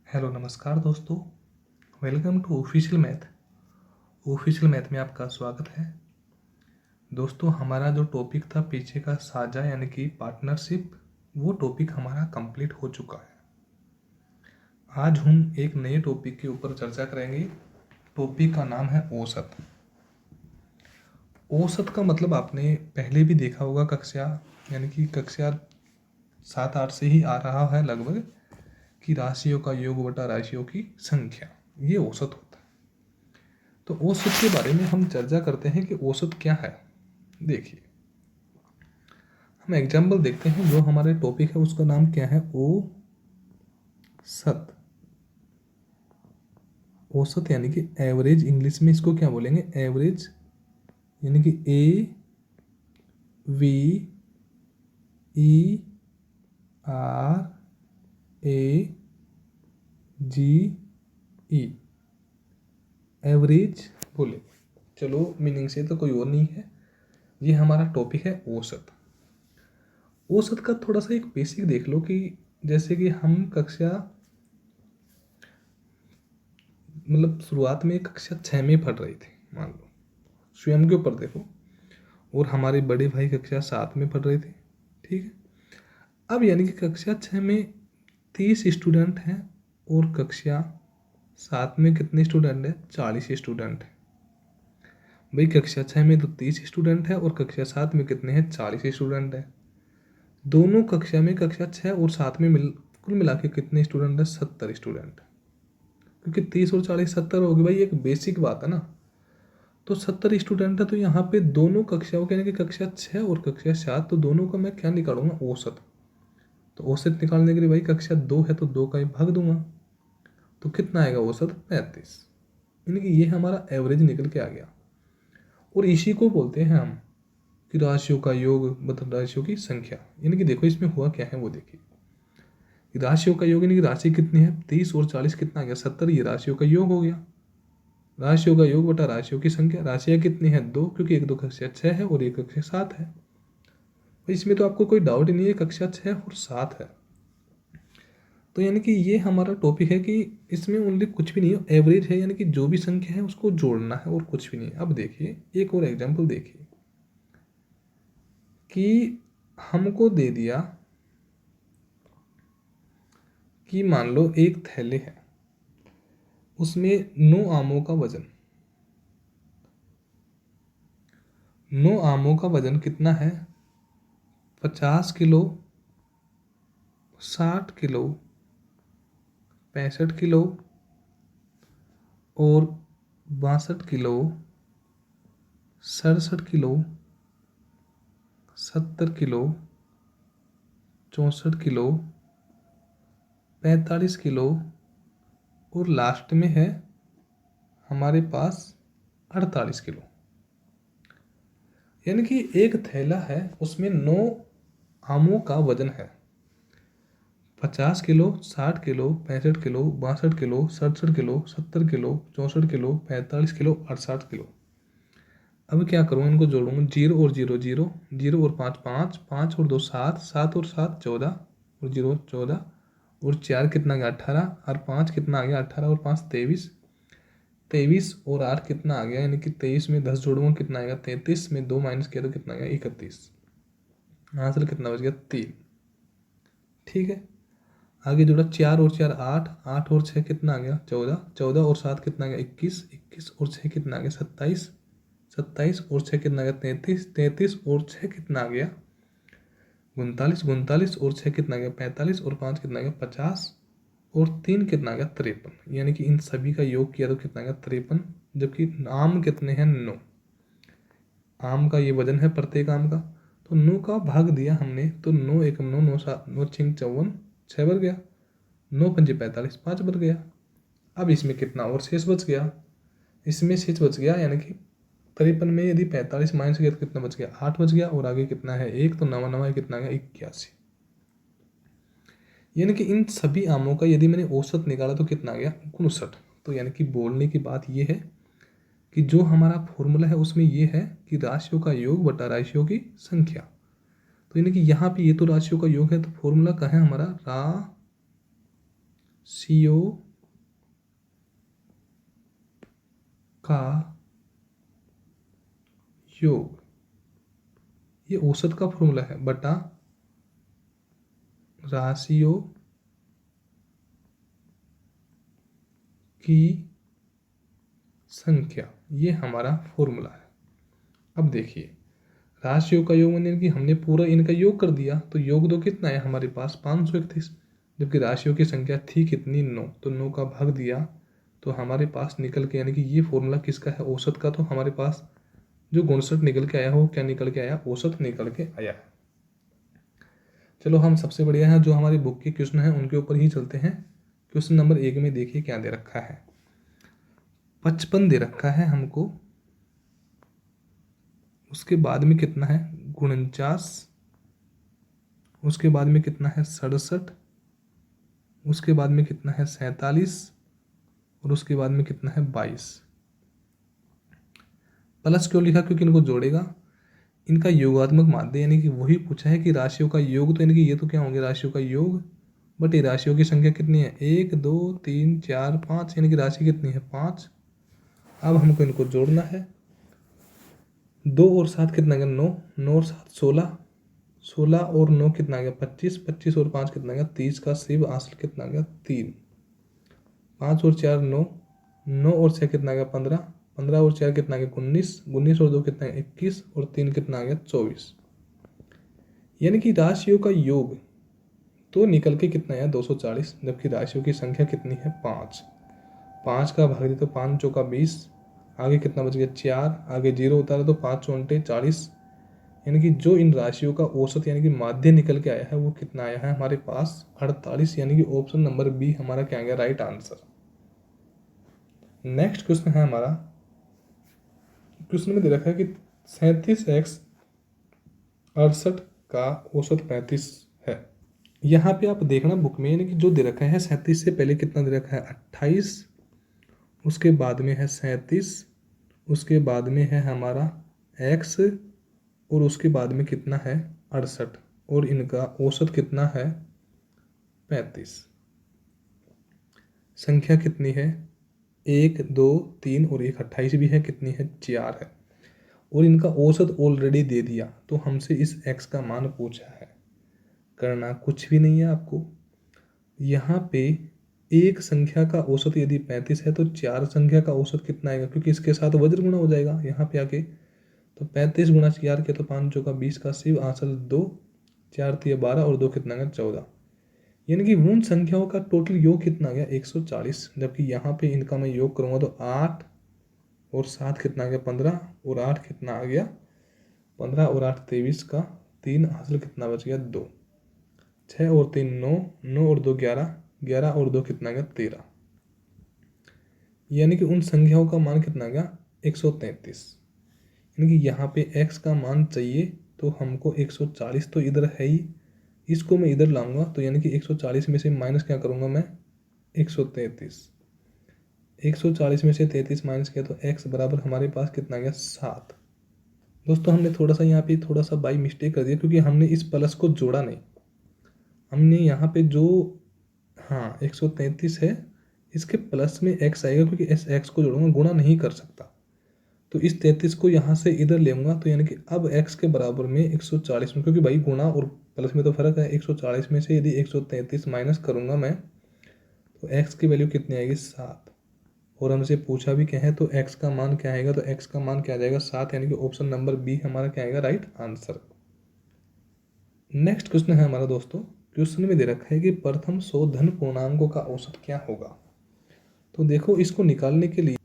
Hello नमस्कार दोस्तों। Welcome to official math में आपका स्वागत है। दोस्तों, हमारा जो टॉपिक था पीछे का साझा यानी कि पार्टनरशिप, वो टॉपिक हमारा कंप्लीट हो चुका है। आज हम एक नए टॉपिक के ऊपर चर्चा करेंगे। टॉपिक का नाम है औसत। औसत का मतलब आपने पहले भी देखा होगा, कक्षा यानी कि कक्षा 7-8 से ही आ रहा है लगभग, कि राशियों का योग बटा राशियों की संख्या, ये औसत होता है। तो औसत के बारे में हम चर्चा करते हैं कि औसत क्या है। देखिए, हम एग्जाम्पल देखते हैं। जो हमारे टॉपिक है उसका नाम क्या है? औसत। औसत यानी कि एवरेज। इंग्लिश में इसको क्या बोलेंगे? एवरेज। यानी कि AVERAGE, एवरेज बोले। चलो, मीनिंग से तो कोई और नहीं है। ये हमारा टॉपिक है औसत। औसत का थोड़ा सा एक बेसिक देख लो कि जैसे कि हम कक्षा मतलब शुरुआत में कक्षा 6 में पढ़ रहे थे, मान लो, स्वयं के ऊपर देखो, और हमारे बड़े भाई कक्षा 7 में पढ़ रहे थे। ठीक है। अब यानी कि कक्षा 6 में 30 स्टूडेंट हैं और कक्षा 7 में कितने स्टूडेंट हैं? 40 स्टूडेंट हैं। भाई, कक्षा 6 में तो 30 स्टूडेंट है और कक्षा 7 में कितने हैं? 40 स्टूडेंट हैं। दोनों कक्षा में, कक्षा 6 और 7 में कुल मिला के कितने स्टूडेंट हैं? 70 स्टूडेंट। क्योंकि 30 और 40 70 हो गए भाई, एक बेसिक बात है ना। तो 70 स्टूडेंट है, तो यहाँ पे दोनों कक्षाओं के, यानी कि कक्षा 6 और कक्षा 7, तो दोनों का मैं क्या निकालूंगा? औसत। तो औसत निकालने के लिए भाई कक्षा 2 है तो 2 का ही भाग दूंगा, तो कितना आएगा? औसत 35। यानी कि ये हमारा एवरेज निकल के आ गया। और इसी को बोलते हैं हम कि राशियों का योग मतलब राशियों की संख्या। यानी कि देखो इसमें हुआ क्या है वो देखिए। राशियों का योग यानी कि राशि कितनी है? 30 और 40 कितना आ गया? 70। ये राशियों का योग हो गया। राशियों का योग बटा राशियों की संख्या। राशियाँ कितनी है? 2, क्योंकि एक 2 कक्षा 6 है और एक कक्षा 7 है। इसमें तो आपको कोई डाउट ही नहीं है, कक्षा 6 और 7 है। तो यानी कि ये हमारा टॉपिक है कि इसमें ओनली कुछ भी नहीं है, एवरेज है, यानी कि जो भी संख्या है उसको जोड़ना है और कुछ भी नहीं है। अब देखिए एक और एग्जांपल देखिए कि हमको दे दिया कि मान लो एक थैले है, उसमें 9 आमों का वजन। 9 आमों का वजन कितना है? 50 किलो, 60 किलो, 65 किलो और 62 kilo, 67 kilo, 70 kilo, 64 kilo, 45 kilo और लास्ट में है हमारे पास 48 किलो। यानी कि एक थैला है, उसमें 9 आमों का वजन है। 50 kilo, 60 kilo, 65 kilo, 62 kilo, 67 kilo, 70 kilo, 64 kilo, 45 kilo, 68 kilo. अब क्या करूँ? इनको जोड़ूंगा। 0 और 0 0, 0 और 5 5, 5 और 2 7, 7 और 7 14 और 0 14 और 4 कितना गया? 18 और 5 कितना आ गया? 18 और 5 23, 23 और 8 कितना आ गया? यानी कि 23 में 10 जोड़ूंगा कितना आएगा? 33 में 2 माइनस किया तो कितना गया? 31। आंसर कितना बच गया? 3। ठीक है। आगे जोड़ा 4 और 4 8, 8 और 6 कितना आ गया? 14, 14 और 7 कितना आ गया? 21, 21 और 6 कितना आ गया? 27, 27 और 6 कितना आ गया? 33, 33 और 6 कितना आ गया? 39, 39 और 6 कितना आ गया? 45 और 5 कितना आ गया? 50 और 3 कितना आ गया? 53। यानी कि इन सभी का योग किया तो कितना आ गया? 53। जबकि आम कितने हैं? 9। आम का ये वजन है प्रत्येक आम का, तो 9 का भाग दिया हमने, तो 9 एकम 9, 9 7 9 6 54, 6 बच गया। 9 पंजे 45, 5 बच गया। अब इसमें कितना और शेष बच गया? इसमें शेष बच गया, यानी कि 53 में यदि 45 माइनस किया तो कितना बच गया? 8 बच गया। और आगे कितना है? 1, तो नवा नवा कितना गया? 81। यानी कि इन सभी आमों का यदि मैंने औसत निकाला तो कितना आ गया? 59। तो यानी कि बोलने की बात यह है कि जो हमारा फॉर्मूला है उसमें यह है कि राशियों का योग बटा राशियों की संख्या। तो यानी कि यहाँ पे ये तो राशियों का योग है, तो फॉर्मूला का है हमारा CO का योग, ये औसत का फॉर्मूला है, बटा राशियों की संख्या, ये हमारा फॉर्मूला है। अब देखिए, राशियों का योग यानी कि हमने पूरा इनका योग कर दिया, तो योग दो कितना है हमारे पास 531, जबकि राशियों की संख्या थी कितनी 9, तो 9 का भाग दिया तो हमारे पास निकल के, यानी कि ये फॉर्मूला किसका है, औसत का, तो हमारे पास जो 59 निकल के आया हो, क्या निकल के आया, औसत निकल के आया है। चलो हम सबसे बढ़िया है जो हमारी बुक के क्वेश्चन है उनके ऊपर ही चलते हैं। क्वेश्चन नंबर 1 में देखिए क्या दे रखा है, 55 दे रखा है हमको, उसके बाद में कितना है 49, उसके बाद में कितना है 67, उसके बाद में कितना है 47, और उसके बाद में कितना है 22। प्लस क्यों लिखा, क्योंकि इनको जोड़ेगा, इनका योगात्मक माध्य, यानी कि वही पूछा है कि राशियों का योग, तो यानी कि ये तो क्या होंगे राशियों का योग, बट ये राशियों की संख्या कितनी है 1 2 3 4 5, यानी कि राशि कितनी है 5। अब हमको इनको जोड़ना है, 2 और 7 कितना गया 9, 9 और 7 16, 16 और 9 कितना गया 25, 25 और 5 कितना गया 30 का शिव हासिल कितना गया 3, 5 और 4 9, 9 और 6 कितना गया 15, 15 और 4 कितना गया 19, 19 और 2 कितना गया 21, और 3 कितना गया 24। यानी कि राशियों का योग तो निकल के कितना आया 240, जबकि राशियों की संख्या कितनी है 5, 5 का भाग दिया तो 5 चौका 20, आगे कितना बच गया 4, आगे 0 उतारा तो 5 चौंटे 40, यानी कि जो इन राशियों का औसत यानी कि माध्य निकल के आया है वो कितना आया है हमारे पास 48, यानी कि ऑप्शन नंबर बी हमारा क्या गया राइट आंसर। नेक्स्ट क्वेश्चन है हमारा, क्वेश्चन में दे रखा है कि 37x 68 का औसत 35 है। यहाँ पे आप देखना बुक में, यानी कि जो दे रखा है 37 से पहले कितना दे रखा है 28, उसके बाद में है 37, उसके बाद में है हमारा x, और उसके बाद में कितना है 68, और इनका औसत कितना है 35। संख्या कितनी है 1 2 3 और 1 28 भी है, कितनी है 4 है, और इनका औसत ऑलरेडी दे दिया, तो हमसे इस x का मान पूछा है। करना कुछ भी नहीं है आपको, यहाँ पे एक संख्या का औसत यदि 35 है तो 4 संख्या का औसत कितना आएगा, क्योंकि इसके साथ वज्र गुणा हो जाएगा यहाँ पे आके, तो 35 गुणा 4 के तो 5 चौका 20 का शिव आंसर 2, 4 तिया 12 और 2 कितना गया 14, यानी कि उन संख्याओं का टोटल योग कितना गया 140, जबकि यहाँ पे इनका मैं योग करूँगा तो 8 और 7 कितना आ गया 15, और 8 कितना आ गया 15, और 8 23 का 3 हासिल कितना बच गया 2, 6 और 3 9, 9 और 2 11, 11 और 2 कितना गया 13, यानी कि उन संख्याओं का मान कितना गया 133, यानी कि यहाँ पे x का मान चाहिए तो हमको 140 तो इधर है ही, इसको मैं इधर लाऊंगा तो यानी कि 140 में से माइनस क्या करूँगा मैं 133, 140 में से 33 माइनस किया तो x बराबर हमारे पास कितना गया 7। दोस्तों हमने थोड़ा सा यहाँ पे थोड़ा सा बाई मिस्टेक कर दिया, क्योंकि हमने इस प्लस को जोड़ा नहीं, हमने यहाँ पे जो हाँ 133 है इसके प्लस में x आएगा, क्योंकि इस x को जोड़ूंगा गुणा नहीं कर सकता, तो इस 33 को यहाँ से इधर ले आऊँगा, तो यानी कि अब x के बराबर में 140 में, क्योंकि भाई गुणा और प्लस में तो फर्क है, 140 में से यदि 133 माइनस करूँगा मैं तो x की वैल्यू कितनी आएगी 7, और हमसे पूछा भी क्या है तो x का मान क्या आएगा, तो x का मान क्या आ जाएगा 7, यानी कि ऑप्शन नंबर बी हमारा क्या आएगा राइट आंसर। नेक्स्ट क्वेश्चन है हमारा दोस्तों, क्वेश्चन में दे रखा है कि प्रथम 100 धन पूर्णांकों का औसत क्या होगा। तो देखो इसको निकालने के लिए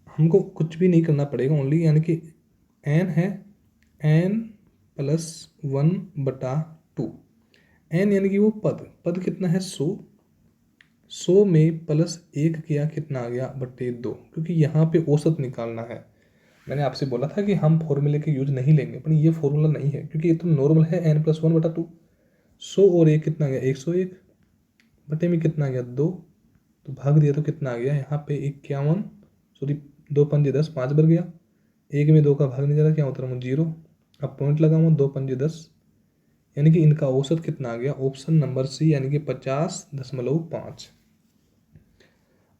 हमको कुछ भी नहीं करना पड़ेगा, ओनली यानी कि n है n प्लस 1/2, n यानी कि वो पद कितना है 100, 100 में प्लस 1 किया कितना आ गया बट्टे 2, क्योंकि यहाँ पे औसत निकालना है। मैंने आपसे बोला था कि हम फॉर्मूले के यूज नहीं लेंगे, पर ये फॉर्मूला नहीं है क्योंकि ये तो नॉर्मल है n प्लस 1/2, 100 और 1 कितना गया 101, बटे में कितना गया 2, तो भाग दिया तो कितना आ गया यहाँ पे 51, सॉरी 2 पंजे 10, 5 बढ़ गया, 1 में 2 का भाग नहीं जा रहा, क्या होता है 0, अब पॉइंट लगाऊंगा 2 पंजे 10, यानी कि इनका औसत कितना आ गया ऑप्शन नंबर सी, यानी कि 50.5।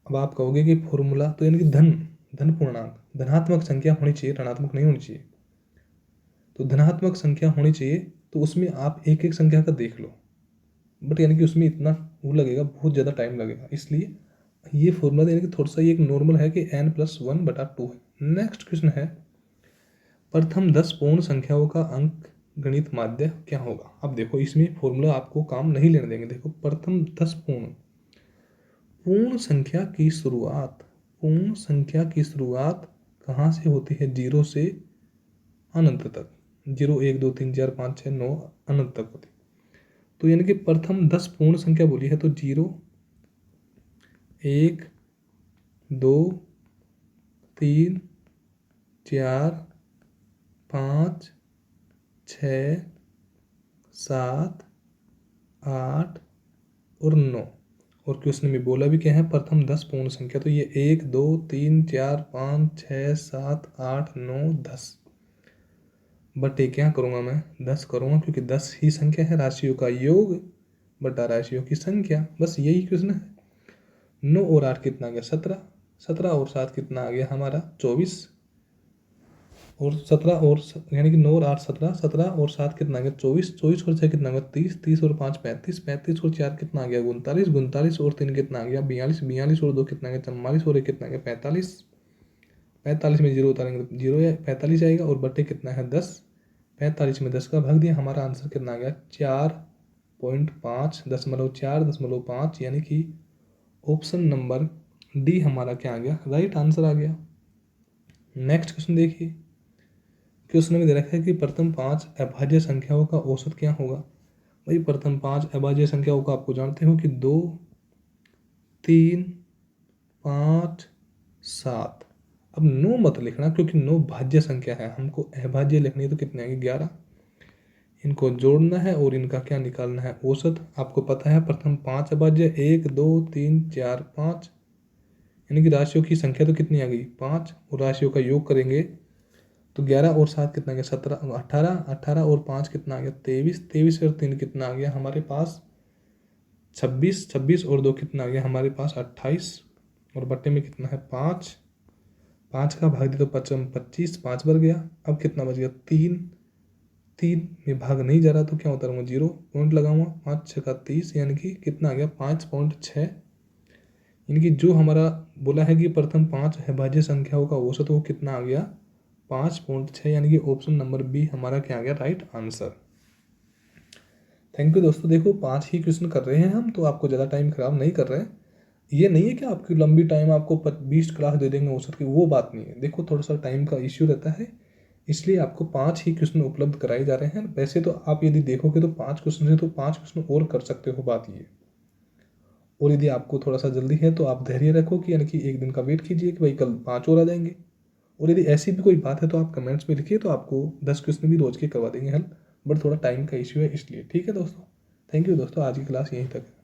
अब आप कहोगे कि फॉर्मूला तो यानी कि धन पूर्णांक धनात्मक संख्या होनी चाहिए, ऋणात्मक नहीं होनी चाहिए। तो धनात्मक संख्या होनी चाहिए, तो उसमें आप एक एक संख्या का देख लो, बट यानी कि उसमें इतना वो लगेगा, बहुत ज़्यादा टाइम लगेगा। इसलिए ये फॉर्मूला यानी कि थोड़ा सा ये एक नॉर्मल है कि n+1/2 है। नेक्स्ट क्वेश्चन है, प्रथम 10 पूर्ण संख्याओं का अंक गणित माध्य क्या होगा। अब देखो इसमें फॉर्मूला आपको काम नहीं लेने देंगे। देखो प्रथम 10 पूर्ण संख्या की शुरुआत कहाँ से होती है? 0 से अनंत तक। 0 1 2 3 4 5 6 9 अनंत तक होती। तो यानी कि प्रथम 10 पूर्ण संख्या बोली है तो 0 1 2 3 4 5 6 7 8 और 9। और क्वेश्चन में बोला भी क्या है? प्रथम 10 पूर्ण संख्या। तो ये 1 2 3 4 5 6 7 8 9 10 बटे क्या करूँगा मैं? 10 करूँगा, क्योंकि 10 ही संख्या है, राशियों का योग बटा राशियों की संख्या। बस यही क्वेश्चन है। 9 और 8 कितना आ गया? 17। 17 और 7 कितना आ गया हमारा? 24। और 17 और यानी कि 9 और 8 17, 17 और 7 कितना आ गया? 24। 24 और 6 कितना आ गया? 30। 30 और 5 35। 35 और 4 कितना आ गया? 39। 39 और 3 कितना आ गया? 42। 42 और 2 कितना आ गया? 44 और 1 कितना आ गया? 45। 45 में 0 उतारेंगे तो 0 है, 45 आएगा। और बटे कितना है? 10। 45 में 10 का भाग दिया, हमारा आंसर कितना आ गया? 4.5 यानी कि ऑप्शन नंबर डी हमारा क्या आ गया? राइट आंसर आ गया। नेक्स्ट क्वेश्चन देखिए। क्वेश्चन में दे रखा है कि प्रथम 5 अभाज्य संख्याओं का औसत क्या होगा। भाई प्रथम 5 अभाज्य संख्याओं का आपको जानते हो कि 2 3 5 7। अब 9 मत लिखना, क्योंकि 9 भाज्य संख्या है, हमको अभाज्य लिखनी है। तो कितने आएंगे? 11। इनको जोड़ना है और इनका क्या निकालना है? औसत। आपको पता है प्रथम 5 अभाज्य 1 2 3 4 5, यानी कि राशियों की संख्या तो कितनी आ गई? 5। और राशियों का योग करेंगे तो 11 और 7 कितना आ गया? 17 18। 18 और 5 कितना आ गया? 23। 23 और 3 कितना आ गया हमारे पास? 26। 26 और 2 कितना आ गया हमारे पास? 28। और बट्टे में कितना है? 5। 5 का भाग दिया तो 25। 5 बढ़ गया। अब कितना बच गया? 3। 3 में भाग नहीं जा रहा तो क्या उतारूंगा? 0 पॉइंट लगाऊंगा। 5 6 का 30, यानी कि कितना आ गया? 5.6। यानी कि जो हमारा बोला है कि प्रथम 5 अभाज्य संख्याओं का औसत वो कितना आ गया? 5.6। यानी कि ऑप्शन नंबर बी हमारा क्या आ गया? Right answer. थैंक यू दोस्तों। देखो 5 ही क्वेश्चन कर रहे हैं हम, तो आपको ज़्यादा टाइम खराब नहीं कर रहे हैं। ये नहीं है कि आपकी लंबी टाइम आपको 20 क्लास दे देंगे औसत की, वो बात नहीं है। देखो थोड़ा सा टाइम का इश्यू रहता है, इसलिए आपको 5 ही क्वेश्चन उपलब्ध कराए जा रहे हैं। वैसे तो आप यदि देखोगे तो 5 क्वेश्चन है तो 5 क्वेश्चन और कर सकते हो, बात ये। और यदि आपको थोड़ा सा जल्दी है तो आप धैर्य रखो कि यानी कि एक दिन का वेट कीजिए कि भाई कल 5 और आ जाएंगे। और यदि ऐसी भी कोई बात है तो आप कमेंट्स में लिखिए, तो आपको 10 क्वेश्चन भी रोज के करवा देंगे हल। बट थोड़ा टाइम का इश्यू है इसलिए। ठीक है दोस्तों, थैंक यू दोस्तों, आज की क्लास यहीं तक है।